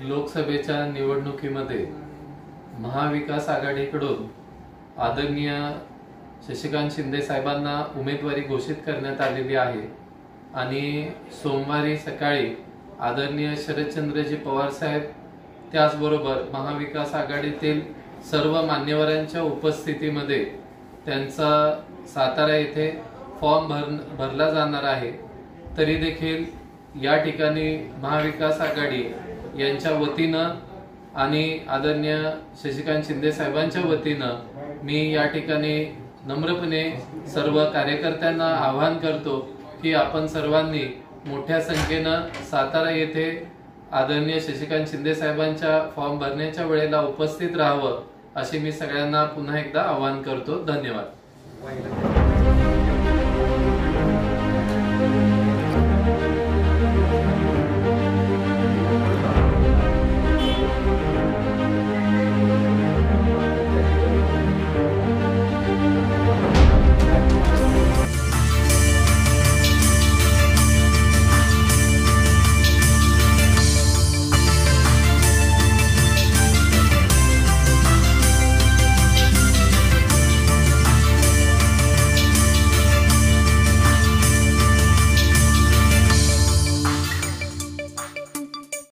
लोकसभेच्या निवडणुकीमध्ये महाविकास आघाडीकडून आदरणीय शशिकांत शिंदे साहेबांना उमेदवारी घोषित करण्यात आलेली आहे आणि सोमवारी सकाळी आदरणीय शरदचंद्रजी पवार साहेब त्याचबरोबर महाविकास आघाडीतील सर्व मान्यवरांच्या उपस्थितीमध्ये त्यांचा सातारा येथे फॉर्म भरला जाणार आहे। तरी देखील या ठिकाणी महाविकास आघाडी यांच्या वतीनं आणि आदरणीय शशिकांत शिंदे साहेबांच्या वतीनं मी या ठिकाणी नम्रपणे सर्व कार्यकर्त्यांना आवाहन करतो की आपण सर्वांनी मोठ्या संख्येनं सातारा येथे आदरणीय शशिकांत शिंदे साहेबांच्या फॉर्म भरण्याच्या वेळेला उपस्थित राहावं असे मी सगळ्यांना पुन्हा एकदा आवाहन करतो। धन्यवाद।